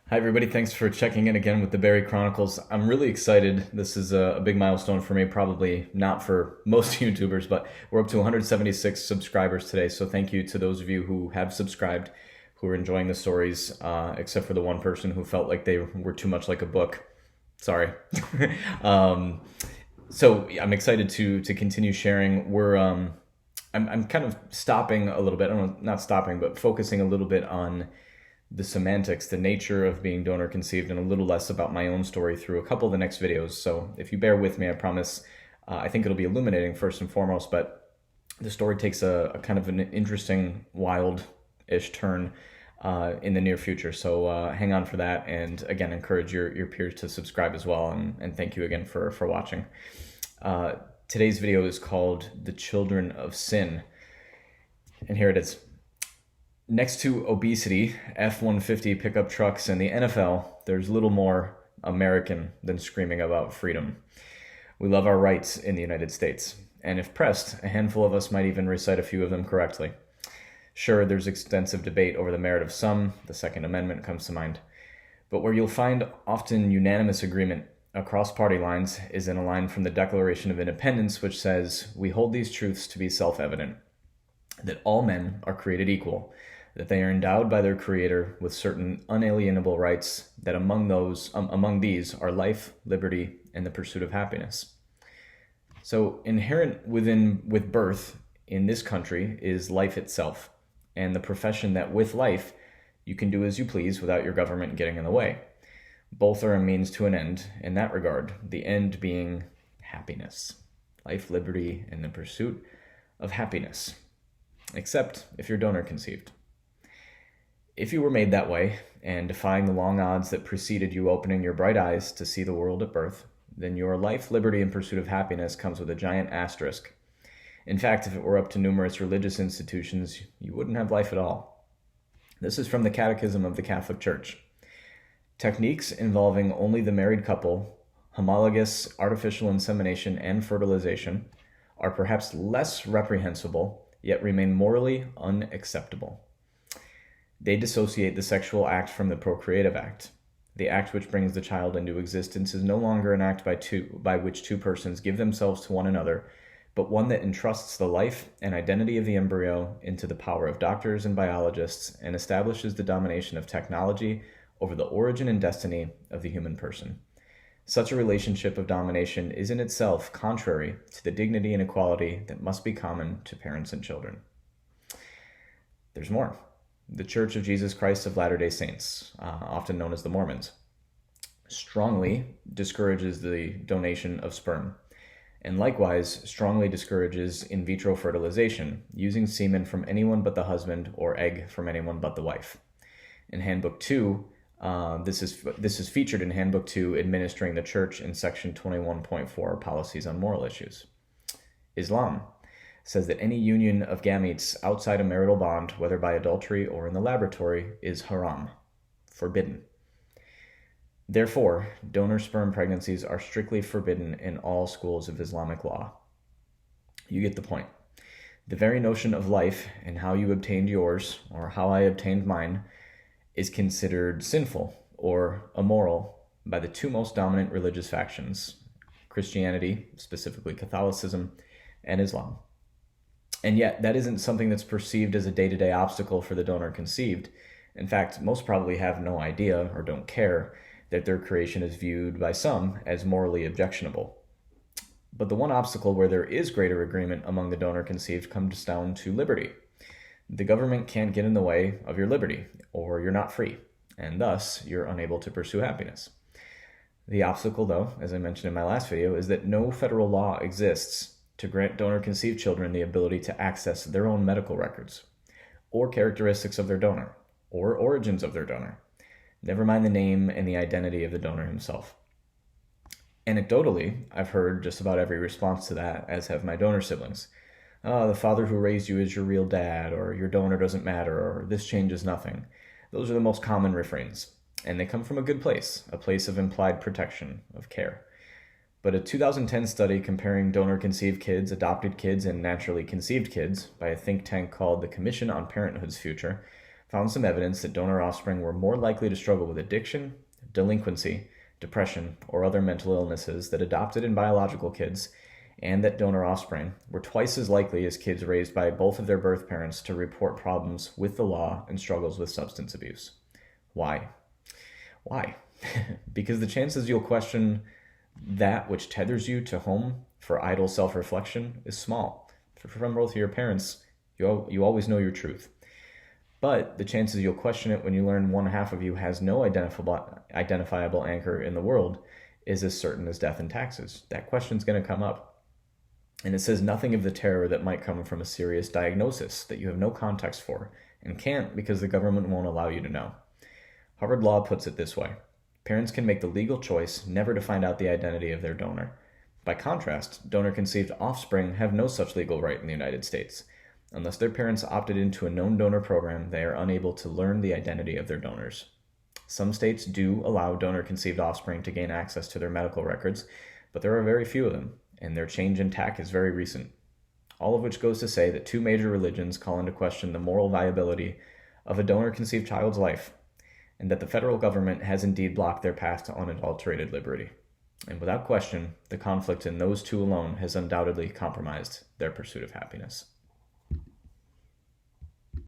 Hi, everybody. Thanks for checking in again with the Barry Chronicles. I'm really excited. This is a big milestone for me, probably not for most YouTubers, but we're up to 176 subscribers today. So thank you to those of you who have subscribed, who are enjoying the stories, except for the one person who felt like they were too much like a book. Sorry. um, so I'm excited to continue sharing. I'm kind of stopping a little bit. I don't know, not stopping, but focusing a little bit on the semantics, the nature of being donor conceived, and a little less about my own story through a couple of the next videos. So if you bear with me, I promise, I think it'll be illuminating first and foremost, but the story takes a kind of an interesting, wild-ish turn in the near future. So hang on for that. And again, encourage your peers to subscribe as well. And thank you again for watching. Today's video is called The Children of Sin. And here it is. Next to obesity, F-150 pickup trucks, and the NFL, there's little more American than screaming about freedom. We love our rights in the United States, and if pressed, a handful of us might even recite a few of them correctly. Sure, there's extensive debate over the merit of some, the Second Amendment comes to mind, but where you'll find often unanimous agreement across party lines is in a line from the Declaration of Independence, which says, "We hold these truths to be self-evident, that all men are created equal, that they are endowed by their Creator with certain unalienable rights, that among these are life, liberty, and the pursuit of happiness." So inherent with birth in this country is life itself, and the profession that with life you can do as you please without your government getting in the way. Both are a means to an end in that regard, the end being happiness. Life, liberty, and the pursuit of happiness. Except if you're donor conceived. If you were made that way, and defying the long odds that preceded you opening your bright eyes to see the world at birth, then your life, liberty, and pursuit of happiness comes with a giant asterisk. In fact, if it were up to numerous religious institutions, you wouldn't have life at all. This is from the Catechism of the Catholic Church. Techniques involving only the married couple, homologous artificial insemination and fertilization, are perhaps less reprehensible, yet remain morally unacceptable. They dissociate the sexual act from the procreative act. The act which brings the child into existence is no longer an act by which two persons give themselves to one another, but one that entrusts the life and identity of the embryo into the power of doctors and biologists and establishes the domination of technology over the origin and destiny of the human person. Such a relationship of domination is in itself contrary to the dignity and equality that must be common to parents and children. There's more. The Church of Jesus Christ of Latter-day Saints, often known as the Mormons, strongly discourages the donation of sperm, and likewise strongly discourages in vitro fertilization, using semen from anyone but the husband or egg from anyone but the wife. In Handbook 2, this is featured in Handbook 2, Administering the Church, in Section 21.4, Policies on Moral Issues. Islam says that any union of gametes outside a marital bond, whether by adultery or in the laboratory, is haram, forbidden. Therefore, donor sperm pregnancies are strictly forbidden in all schools of Islamic law. You get the point. The very notion of life and how you obtained yours, or how I obtained mine, is considered sinful or immoral by the two most dominant religious factions, Christianity, specifically Catholicism, and Islam. And yet, that isn't something that's perceived as a day-to-day obstacle for the donor conceived. In fact, most probably have no idea or don't care that their creation is viewed by some as morally objectionable. But the one obstacle where there is greater agreement among the donor conceived comes down to liberty. The government can't get in the way of your liberty, or you're not free, and thus you're unable to pursue happiness. The obstacle, though, as I mentioned in my last video, is that no federal law exists to grant donor-conceived children the ability to access their own medical records, or characteristics of their donor, or origins of their donor, never mind the name and the identity of the donor himself. Anecdotally, I've heard just about every response to that, as have my donor siblings. "Oh, the father who raised you is your real dad," or "your donor doesn't matter," or "this changes nothing." Those are the most common refrains, and they come from a good place, a place of implied protection, of care. But a 2010 study comparing donor-conceived kids, adopted kids, and naturally conceived kids by a think tank called the Commission on Parenthood's Future found some evidence that donor offspring were more likely to struggle with addiction, delinquency, depression, or other mental illnesses than adopted and biological kids, and that donor offspring were twice as likely as kids raised by both of their birth parents to report problems with the law and struggles with substance abuse. Why? Why? Because the chances you'll question that which tethers you to home for idle self-reflection is small. From both of your parents, you always know your truth. But the chances you'll question it when you learn one half of you has no identifiable anchor in the world is as certain as death and taxes. That question's going to come up. And it says nothing of the terror that might come from a serious diagnosis that you have no context for and can't because the government won't allow you to know. Harvard Law puts it this way. Parents can make the legal choice never to find out the identity of their donor. By contrast, donor-conceived offspring have no such legal right in the United States. Unless their parents opted into a known donor program, they are unable to learn the identity of their donors. Some states do allow donor-conceived offspring to gain access to their medical records, but there are very few of them, and their change in tack is very recent. All of which goes to say that two major religions call into question the moral viability of a donor-conceived child's life, and that the federal government has indeed blocked their path to unadulterated liberty. And without question, the conflict in those two alone has undoubtedly compromised their pursuit of happiness.